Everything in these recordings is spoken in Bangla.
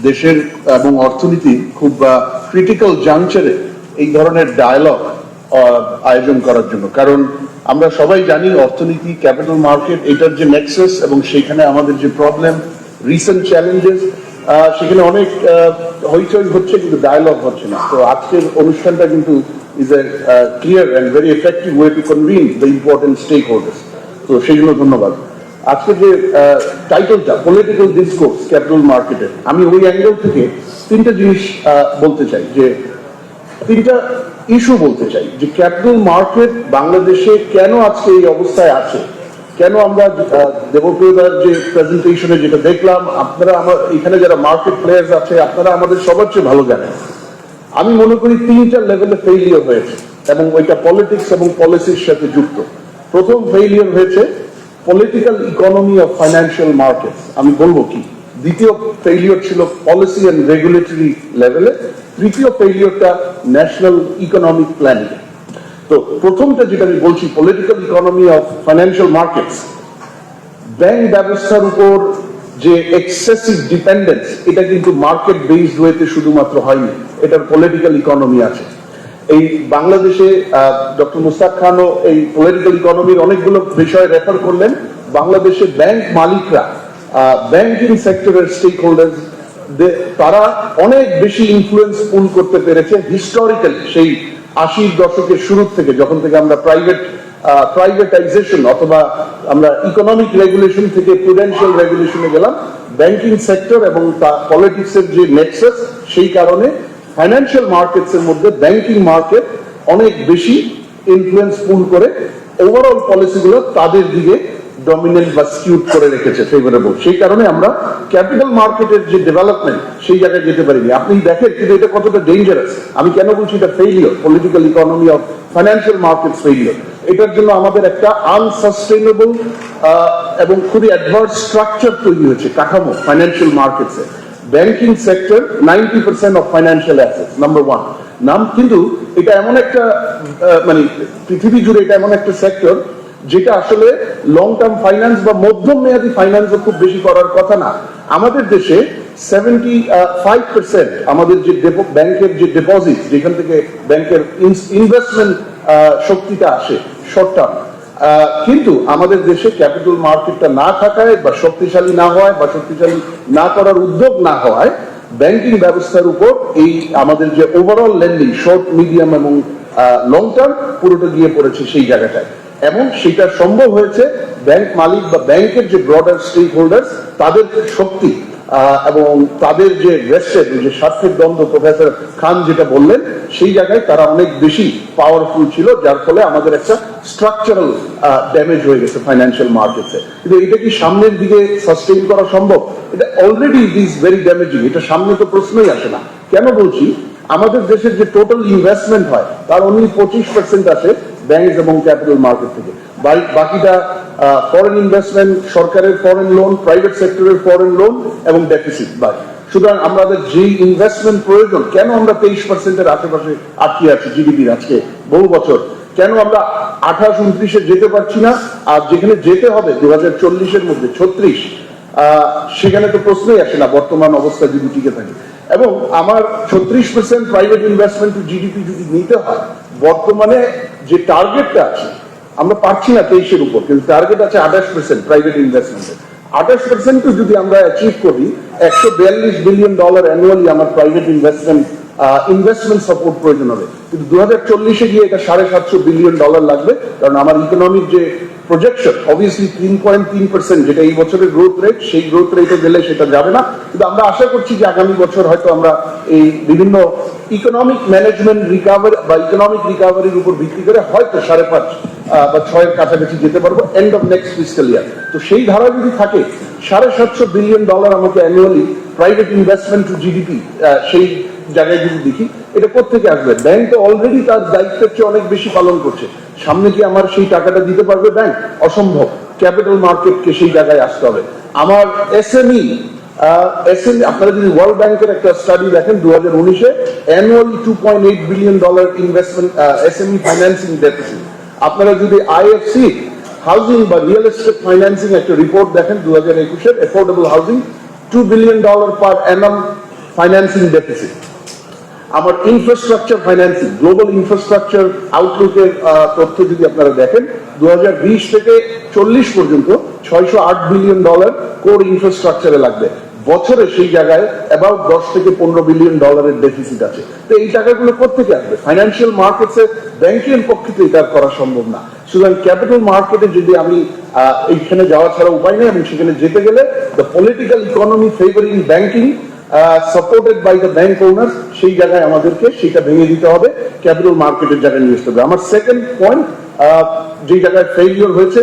দেশের এবং অর্থনীতি খুব ক্রিটিক্যাল জাংচারে এই ধরনের ডায়ালগ আয়োজন করার জন্য, কারণ আমরা সবাই জানি অর্থনীতি, ক্যাপিটাল মার্কেট, এটার যে নেক্সাস এবং সেখানে আমাদের যে প্রবলেম, রিসেন্ট চ্যালেঞ্জেস, সেখানে অনেক হইচই হচ্ছে কিন্তু ডায়ালগ হচ্ছে না। তো আজকের অনুষ্ঠানটা কিন্তু is a clear and very effective way to convince the important stakeholders. তো সেই জন্য ধন্যবাদ। আজকে যে টাইটেলটা পলিটিক্যাল ডিসকোর্স ক্যাপিটাল মার্কেটের, আমি ওই অ্যাঙ্গেল থেকে তিনটা জিনিস বলতে চাই, যে তিনটা ইস্যু বলতে চাই, যে ক্যাপিটাল মার্কেট বাংলাদেশে কেন আজকে এই অবস্থায় আছে, কেন আমরা দেবপ্রিয়দার যে প্রেজেন্টেশনে যেটা দেখলাম, আপনারা আমার এখানে যারা মার্কেট প্লেয়ার্স আছে আপনারা আমাদের সবার চেয়ে ভালো জানেন। আমি মনে করি তিনটা লেভেলে ফেইলিয়র হয়েছে এবং ওইটা পলিটিক্স এবং পলিসির সাথে যুক্ত। প্রথম ফেইলিয়র হয়েছে political economy of financial markets, আমি বলবো কি। দ্বিতীয় ফেইলিয়র ছিল পলিসি অ্যান্ড রেগুলেটরি লেভেলে। তৃতীয় ফেইলিয়রটা ন্যাশনাল ইকোনমিক প্ল্যানিং। তো প্রথমটা যেটা আমি বলছি, political economy of financial markets, bank ব্যবস্থার উপর যে এক্সেসিভ ডিপেন্ডেন্স, এটা কিন্তু মার্কেট বেসড ওয়েতে শুধুমাত্র হয়নি, এটার পলিটিক্যাল ইকোনমি আছে। এই বাংলাদেশে ডক্টর মুস্তাক খানও এই পলিটিক্যাল ইকোনমির অনেকগুলো বিষয় রেফার করলেন। বাংলাদেশে ব্যাংক মালিকরা, ব্যাংকিং সেক্টরের স্টেক হোল্ডার, তারা অনেক বেশি ইনফ্লুয়েন্স পুল করতে পেরেছে হিস্টোরিক্যালি, সেই 80-র দশকের শুরু থেকে, যখন থেকে আমরা প্রাইভেটাইজেশন অথবা আমরা ইকোনমিক রেগুলেশন থেকে প্রুডেন্সিয়াল রেগুলেশনে গেলাম। ব্যাংকিং সেক্টর এবং পলিটিক্সের যে নেক্সাস, সেই কারণে ফাইন্যান্সিয়াল মার্কেটস এর মধ্যে ব্যাংকিং মার্কেট অনেক বেশি ইনফ্লুয়েন্স পুল করে ওভারঅল পলিসিগুলো তাদের দিকে ডমিনেন্ট বা স্কিউড করে রেখেছে, ফেভারেবল। সেই কারণে আমরা ক্যাপিটাল মার্কেটের যে ডেভেলপমেন্ট, সেই জায়গায় যেতে পারিনি। আপনি দেখেন কিন্তু এটা কতটা ডেঞ্জারাস। আমি কেন বলছি এটা failure, political economy of financial markets failure. এটার জন্য আমাদের একটা আনসাস্টেইনেবল এবং খুবই অ্যাডভার্স স্ট্রাকচার তৈরি হয়েছে, কাঠামো ফাইন্যান্সিয়াল মার্কেটসে। Banking sector 90% of financial assets, number one নাম। কিন্তু এটা এমন একটা মানে পৃথিবী জুড়ে এটা এমন একটা সেক্টর যেটা আসলে লং টার্ম ফাইন্যান্স বা মধ্যম মেয়াদী ফাইন্যান্সও খুব বেশি করার কথা না। আমাদের দেশে 75% আমাদের যে ব্যাংকের যে ডিপোজিট, যেখান থেকে ব্যাংকের ইনভেস্টমেন্ট শক্তিটা আসে শর্ট টার্ম, কিন্তু আমাদের দেশে ক্যাপিটাল মার্কেটটা না থাকায় বা শক্তিশালী না হওয়ায় বা শক্তিশালী না করার উদ্যোগ না হওয়ায় ব্যাংকিং ব্যবস্থার উপর এই আমাদের যে ওভারঅল লেন্ডিং শর্ট, মিডিয়াম এবং লং টার্ম পুরোটা গিয়ে পড়েছে সেই জায়গাটায়। এবং সেটা সম্ভব হয়েছে ব্যাংক মালিক বা ব্যাংকের যে ব্রডার স্টেক হোল্ডার্স, তাদের শক্তি এবং তাদের যে ভেস্টেড যে স্বার্থের দ্বন্দ্ব, প্রফেসর খান যেটা বললেন, সেই জায়গায় তারা অনেক বেশি পাওয়ারফুল ছিল, যার ফলে আমাদের একটা স্ট্রাকচারাল ড্যামেজ হয়ে গেছে ফাইন্যান্সিয়াল মার্কেটসে। কিন্তু এটা কি সামনের দিকে সাস্টেইন করা সম্ভব? এটা already it is very damaging. এটা সামনে তো প্রশ্নই আসে না। কেন বলছি? আমাদের দেশের যে টোটাল ইনভেস্টমেন্ট হয় তার অনলি 25% আসে ব্যাংক এবং ক্যাপিটাল মার্কেট থেকে। বাকিটা ফরেন ইনভেস্টমেন্ট, সরকারের ফরেন লোন, প্রাইভেট সেক্টরের ফরেন লোন এবং ডেফিসিট বাড়ে। সুতরাং আমাদের যেই ইনভেস্টমেন্ট প্রয়োজন, কেন আমরা 23%-এর আশেপাশে আটকে আছি জিডিপির আজকে বহু বছর? কেন আমরা 28-29-এ যেতে পারছি না? আর যেখানে যেতে হবে 2040-এর মধ্যে 36, সেখানে তো প্রশ্নই আসে না বর্তমান অবস্থা যদি টিকে থাকে। এবং আমার 36% প্রাইভেট ইনভেস্টমেন্ট টু জিডিপি যদি নিতে হয়, বর্তমানে যে টার্গেটটা আছে, আমরা পারছি না 23-এর উপর, কিন্তু টার্গেট আছে 28% প্রাইভেট ইনভেস্টমেন্টের। 28% যদি আমরা অ্যাচিভ করি, $142 বিলিয়ন অ্যানুয়ালি আমার প্রাইভেট ইনভেস্টমেন্ট সাপোর্ট প্রয়োজন হবে। কিন্তু 2040-এ গিয়ে এটা $750 বিলিয়ন লাগবে, কারণ আমার ইকোনমিক যে প্রজেকশন অবভিয়াসলি 3.3%, যেটা এই বছরের গ্রোথ রেট, সেই গ্রোথ রেটে গেলে সেটা যাবে না। কিন্তু আমরা আশা করছি যে আগামী বছর হয়তো আমরা এই বিভিন্ন ইকোনমিক ম্যানেজমেন্ট রিকভারি বা ইকোনমিক রিকভারির উপর ভিত্তি করে হয়তো 5.5 বা 6-এর কাছাকাছি যেতে পারবো এন্ড অফ নেক্সট ফিসক্যাল ইয়ার। তো সেই ধারা যদি থাকে, $750 বিলিয়ন আমাকে annually private investment two GDP, সেই জায়গায় যদি দেখি, এটা কোত্থেকে আসবে? ব্যাংক তো অলরেডি তার দায়িত্বের চেয়ে অনেক বেশি পালন করছে। সামনে কি আমার সেই টাকাটা দিতে পারবে ব্যাংক? অসম্ভব। ক্যাপিটাল মার্কেটকে সেই জায়গায় আসতে হবে। আমার এসএমই, আপনারা যদি ওয়ার্ল্ড ব্যাংকের একটা স্টাডি দেখেন 2019-এ annually $2.8 billion investment SME financing deficit. আপনারা যদি আইএফসি হাউজিং বা রিয়েল এস্টেট ফাইন্যান্সিং একটা রিপোর্ট দেখেন 2021-এর, affordable housing $2 billion per annum financing deficit. আমার ইনফ্রাস্ট্রাকচার ফাইন্যান্সিং, গ্লোবাল ইনফ্রাস্ট্রাকচার আউটলুকের তথ্য যদি আপনারা দেখেন, 2020 থেকে 40 পর্যন্ত $608 বিলিয়ন কোর ইনফ্রাস্ট্রাকচারে লাগবে। বছরে সেই জায়গায় অ্যাবাউট 10 থেকে 15 বিলিয়ন ডলারের ডেফিসিট আছে। তো এই টাকাগুলো কোথেকে আসবে? ফাইন্যান্সিয়াল মার্কেটসে ব্যাংকের পক্ষে তো এটা করা সম্ভব না। সুতরাং ক্যাপিটাল মার্কেটে যদি আমি এইখানে যাওয়া ছাড়া উপায় নেই, এবং সেখানে যেতে গেলে the political economy favouring banking supported by the bank owner, সেই জায়গায় আমাদেরকে সেটা ভেঙে দিতে হবে, ক্যাপিটাল মার্কেটের জায়গায় নিয়ে আসতে হবে। আমার সেকেন্ড পয়েন্ট, যে জায়গায় ফেইলিওর হয়েছে,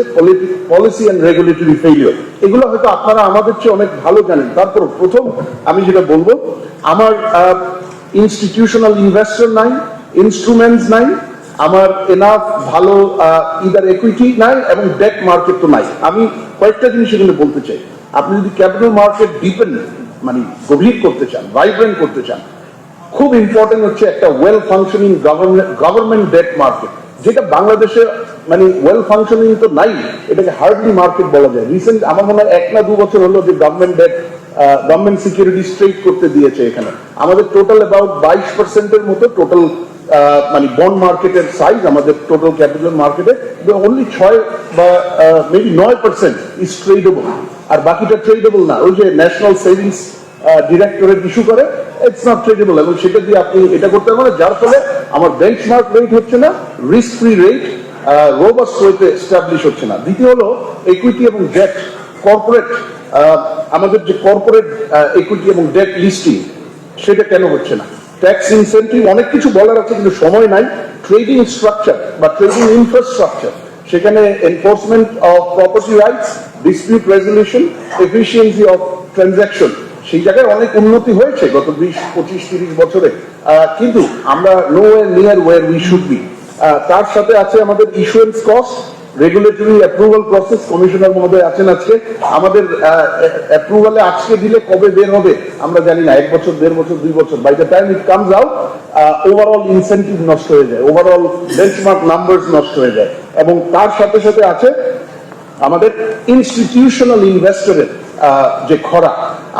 পলিসি অ্যান্ড রেগুলেটরি ফেইলিওর। এগুলো হয়তো আপনারা আমাদের চেয়ে অনেক ভালো জানেন। তারপর প্রথম আমি যেটা বলবো, আমার ইনস্টিটিউশনাল ইনভেস্টর নাই, ইনস্ট্রুমেন্টস নাই, আমার এনাফ ভালো ইদার ইকুইটি নাই, এবং ডেট মার্কেট তো নাই। আমি কয়েকটা জিনিস এখানে বলতে চাই। আপনি যদি ক্যাপিটাল মার্কেট ডিপেন্ড মানে গভীর করতে চান, ভাইব্রেন্ট করতে চান, খুব ইম্পর্টেন্ট হচ্ছে একটা well functioning government debt market, যেটা বাংলাদেশে মানে ওয়েল ফাংশনিং তো নাই, এটাকে হার্ডলি মার্কেট বলা যায়। রিসেন্ট আমার মনে হয় 1 না 2 বছর হলো যে government debt, government security trade করতে দিয়েছে এখানে। আমাদের টোটাল অ্যাবাউট 22% মতো টোটাল মানে বন্ড মার্কেটের সাইজ আমাদের টোটাল ক্যাপিটাল মার্কেটে, অনলি 6 বা মেবি 9% ইজ ট্রেডেবল, আর বাকিটা ট্রেডেবল না। ওই যে ন্যাশনাল সেভিংস ডিরেক্টরেট ইস্যু করে, ইটস নট ট্রেডেবল, এবং সেটা দিয়ে আপনি এটা করতে পারবেন, যার ফলে আমার বেঞ্চমার্ক রেট হচ্ছে না, রিস্ক ফ্রি রেট রোবাস্ট ওয়েতে এস্টাবলিশ হচ্ছে না। দ্বিতীয় হলো ইকুইটি এবং ডেট কর্পোরেট, আমাদের যে কর্পোরেট ইকুইটি এবং ডেট লিস্টিং, সেটা কেন হচ্ছে না? ট্যাক্স ইনসেন্টিভ, অনেক কিছু বলার আছে কিন্তু সময় নাই। ট্রেডিং স্ট্রাকচার বা ট্রেডিং ইনফ্রাস্ট্রাকচার, সেখানে enforcement of property rights, dispute resolution, efficiency of transaction, সেই জায়গায় অনেক উন্নতি হয়েছে গত 20, 25, 30 বছরে, কিন্তু আমরা no way near where we should be. তার সাথে আছে আমাদের issuance cost, regulatory approval process, commissioner মহোদয় আছেন আজকে, আমাদের অ্যাপ্রুভালে আজকে দিলে কবে বের হবে আমরা জানি না, 1 বছর, 1.5 বছর, 2 বছর, by the time it comes out overall incentive নষ্ট হয়ে যায়, ওভারঅল বেঞ্চমার্ক নাম্বারস নষ্ট হয়ে যায়। এবং তার সাথে সাথে আছে আমাদের ইনস্টিটিউশনাল ইনভেস্টরের যে খরা।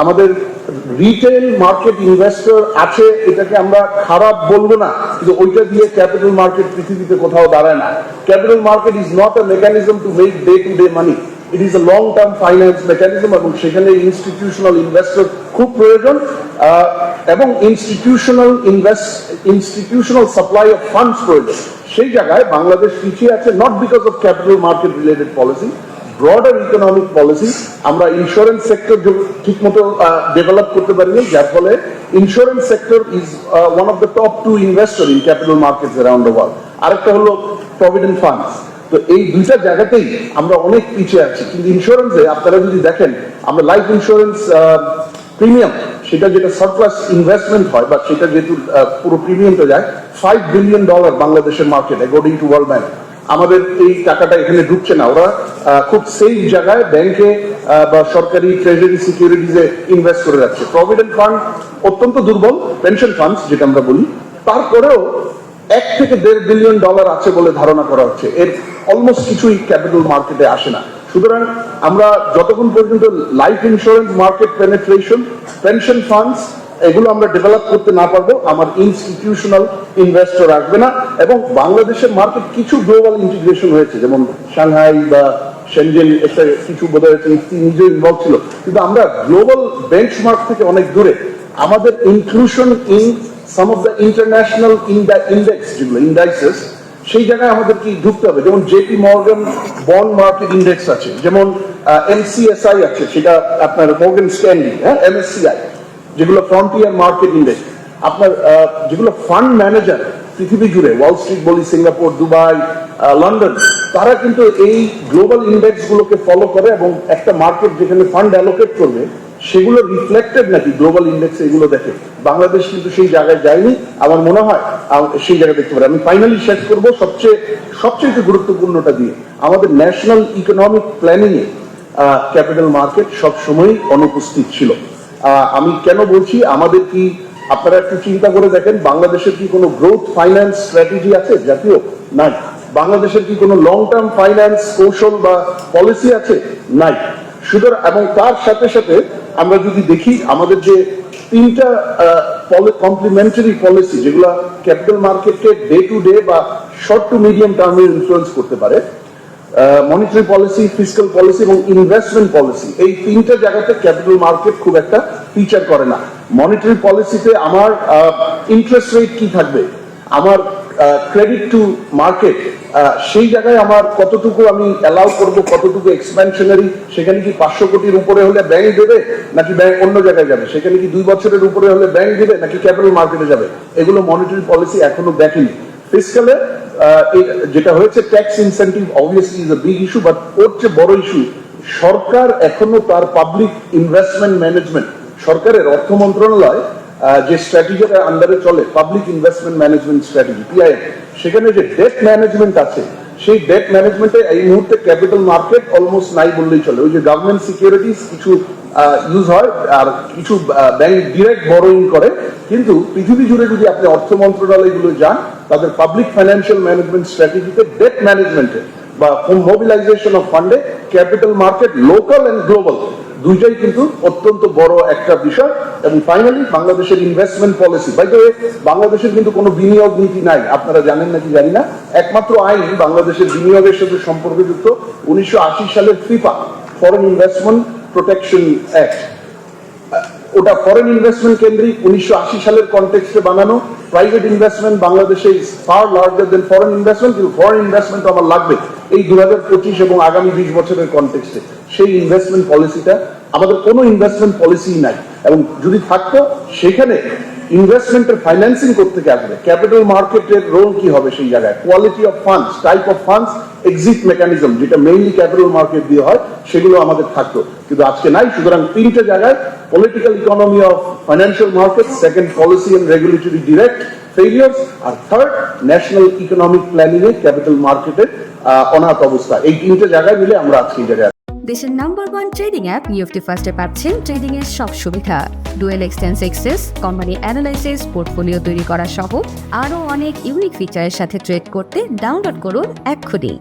আমাদের রিটেল মার্কেট ইনভেস্টর আছে, এটাকে আমরা খারাপ বলবো না, কিন্তু ওইটা দিয়ে ক্যাপিটাল মার্কেট পৃথিবীতে কোথাও দাঁড়ায় না। Capital market is not a mechanism to make day to day money, it is a long term finance mechanism, এবং সেখানে ইনস্টিটিউশনাল ইনভেস্টর খুব প্রয়োজন, এবং ইনস্টিটিউশনাল সাপ্লাই অফ ফান্ডস প্রয়োজন। সেই জায়গায় বাংলাদেশ পিছিয়ে আছে, not because of capital market related policy, broader economic policy. আমরা ইন্স্যুরেন্স সেক্টর ঠিক মতো ডেভেলপ করতে পারিনি, যার ফলে insurance sector is one of the top 2 investor in capital markets around the world. আরেকটা হলো প্রভিডেন্ট ফান্ডস। তো এই দুইটা জায়গাতেই আমরা অনেক পিছিয়ে আছি। কিন্তু ইন্স্যুরেন্সে আপনারা যদি দেখেন, আমরা লাইফ ইন্স্যুরেন্স প্রিমিয়াম, সেটা যেটা সারপ্লাস ইনভেস্টমেন্ট হয়, বা সেটা যেহেতু পুরো প্রিমিয়ামটা যায়, $5 বিলিয়ন বাংলাদেশের market according to world bank. আমাদের এই টাকাটা এখানে ঢুকছে না, ওরা খুব সেফ জায়গায় ব্যাংকে বা সরকারি ট্রেজারি সিকিউরিটিজে ইনভেস্ট করে যাচ্ছে। প্রভিডেন্ট ফান্ড অত্যন্ত দুর্বল, পেনশন ফান্ডস যেটা আমরা বলি, তারপরেও $1 থেকে $1.5 বিলিয়ন আছে বলে ধারণা করা হচ্ছে। এর অলমোস্ট কিছুই ক্যাপিটাল মার্কেটে আসে না। সুতরাং আমরা যতক্ষণ পর্যন্ত life insurance market penetration, pension funds, এগুলো আমরা ডেভেলপ করতে না পারবো, আমার ইনস্টিটিউশনাল ইনভেস্টর আসবে না। এবং বাংলাদেশের মার্কেট কিছু গ্লোবাল ইন্টিগ্রেশন হয়েছে, যেমন সাংহাই বা শেনজেন, একটা কিছু বোধ হয় নিজে ইনভলভ ছিল, কিন্তু আমরা গ্লোবাল বেঞ্চমার্ক থেকে অনেক দূরে। আমাদের inclusion in some of the international index, যেগুলো ইন্ডাইসেস, সেই জায়গায় আমাদের কি ঢুকতে হবে। যেমন JP Morgan bond market index আছে, যেমন এমসিএসআই আছে, সেটা আপনার মর্গান স্ট্যানলি, এমএসসিআই, যেগুলো ফ্রন্টিয়ার মার্কেট ইন্ডেক্স। আপনার যেগুলো ফান্ড ম্যানেজার পৃথিবী জুড়ে, ওয়াল স্ট্রিট বলি, সিঙ্গাপুর, দুবাই, লন্ডন, তারা কিন্তু এই গ্লোবাল ইন্ডেক্স গুলোকে ফলো করে, এবং একটা মার্কেট যেখানে ফান্ড অ্যালোকেট করবে সেগুলো রিফ্লেক্টেড নাকি গ্লোবাল ইন্ডেক্স, এগুলো দেখে। বাংলাদেশ কিন্তু সেই জায়গায় যায়নি, আমার মনে হয় সেই জায়গায় দেখতে পারে। আমি ফাইনালি শেষ করবো সবচেয়ে গুরুত্বপূর্ণটা দিয়ে, আমাদের ন্যাশনাল ইকোনমিক প্ল্যানিং এ ক্যাপিটাল মার্কেট সবসময়ই অনুপস্থিত ছিল। আমি কেন বলছি, আমাদের কি, আপনারা একটু চিন্তা করে দেখেন, বাংলাদেশের কি কোনো গ্রোথ ফাইন্যান্স স্ট্র্যাটেজি আছে জাতীয়? নাই। বাংলাদেশের কি কোনো লং টার্ম ফাইন্যান্স কৌশল বা পলিসি আছে? নাই। সুতরাং, এবং তার সাথে সাথে আমরা যদি দেখি, আমাদের যে তিনটা কমপ্লিমেন্টারি পলিসি যেগুলো ক্যাপিটাল মার্কেটকে ডে টু ডে বা শর্ট টু মিডিয়াম টার্মে ইনফ্লুয়েন্স করতে পারে, মনিটারি পলিসি, ফিসক্যাল পলিসি এবং ইনভেস্টমেন্ট পলিসি, এই তিনটা জায়গাতে ক্যাপিটাল মার্কেট খুব একটা ফিচার করে না। মনিটারি পলিসিতে আমার ইন্টারেস্ট রেট কি থাকবে, আমার ক্রেডিট টু মার্কেট, সেই জায়গায় আমার কতটুকু আমি অ্যালাউ করব, কতটুকু এক্সপ্যানশনারি, সেখানে কি 500 কোটির উপরে হলে ব্যাংক দেবে নাকি ব্যাংক অন্য জায়গায় যাবে, সেখানে কি 2 বছরের উপরে হলে ব্যাংক দেবে নাকি ক্যাপিটাল মার্কেটে যাবে, এগুলো মনিটারি পলিসি এখনো দেখেনি। ফিসক্যালে যেটা হয়েছে tax incentive obviously is a big issue, but ওর চেয়ে বড় ইস্যু সরকার এখনো তার পাবলিক ইনভেস্টমেন্ট ম্যানেজমেন্ট, সরকারের অর্থ মন্ত্রণালয় যে স্ট্র্যাটেজির আন্ডারে চলে পাবলিক ইনভেস্টমেন্ট ম্যানেজমেন্ট স্ট্র্যাটেজি পিআইএম, সেখানে যে ডেট ম্যানেজমেন্ট আছে সেই ডেট ম্যানেজমেন্টে এই মুহূর্তে ক্যাপিটাল মার্কেট অলমোস্ট নাই বললেই চলে। ওই যে গভর্নমেন্ট সিকিউরিটিজ কিছু ইউজ হয় আর কিছু ব্যাংক ডিরেক্ট বরোইং করে, কিন্তু পৃথিবী জুড়ে যদি আপনি অর্থ মন্ত্রণালয়গুলো যান তাদের পাবলিক ফাইন্যান্সিয়াল ম্যানেজমেন্ট স্ট্র্যাটেজিতে ডেট ম্যানেজমেন্টে বা মোবিলাইজেশন অফ ফান্ডে capital market local and global দুইটাই কিন্তু অত্যন্ত বড় একটা বিষয়। এবং ফাইনালি বাংলাদেশের investment policy, by the way বাংলাদেশের কিন্তু কোনো বিনিয়োগ নীতি নাই, আপনারা জানেন নাকি জানি না। একমাত্র আইন বাংলাদেশের বিনিয়োগের সাথে সম্পর্কযুক্ত 1980 সালের ফিফা ফরেন ইনভেস্টমেন্ট প্রোটেকশন অ্যাক্ট, ওটা ফরেন ইনভেস্টমেন্ট কেন্দ্রিক, 1980 সালের কনটেক্সটে বানানো। প্রাইভেট ইনভেস্টমেন্ট বাংলাদেশে far larger than foreign investment, কিন্তু ফরেন ইনভেস্টমেন্ট আমার লাগবে এই 2025 এবং আগামী 20 বছরের কনটেক্সটে। সেই ইনভেস্টমেন্ট পলিসিটা আমাদের কোনো ইনভেস্টমেন্ট পলিসি নাই, এবং যদি থাকতো সেখানে ইনভেস্টমেন্টের ফাইন্যান্সিং করতে আসবে, ক্যাপিটাল মার্কেটের রোল কি হবে সেই জায়গায়, quality of funds, type of funds, exit mechanism যেটা মেইনলি ক্যাপিটাল মার্কেট দিয়ে হয়, সেগুলো আমাদের থাকতো, কিন্তু আজকে নাই। সুতরাং তিনটা জায়গায় political economy of financial market, second policy and regulatory direct failures, আর থার্ড ন্যাশনাল ইকোনমিক প্ল্যানিং এ ক্যাপিটাল মার্কেটের অনাথ অবস্থা। এই তিনটা জায়গায় মিলে আমরা আজকে এই জায়গায়। দেশের নাম্বার 1 ট্রেডিং অ্যাপ নিফটি ফার্স্টে পাচ্ছেন ট্রেডিং এর সব সুবিধা, dual exchange access, company analysis, portfolio তৈরি করা সহ আরও অনেক ইউনিক ফিচারের সাথে ট্রেড করতে ডাউনলোড করুন এক্ষুনি।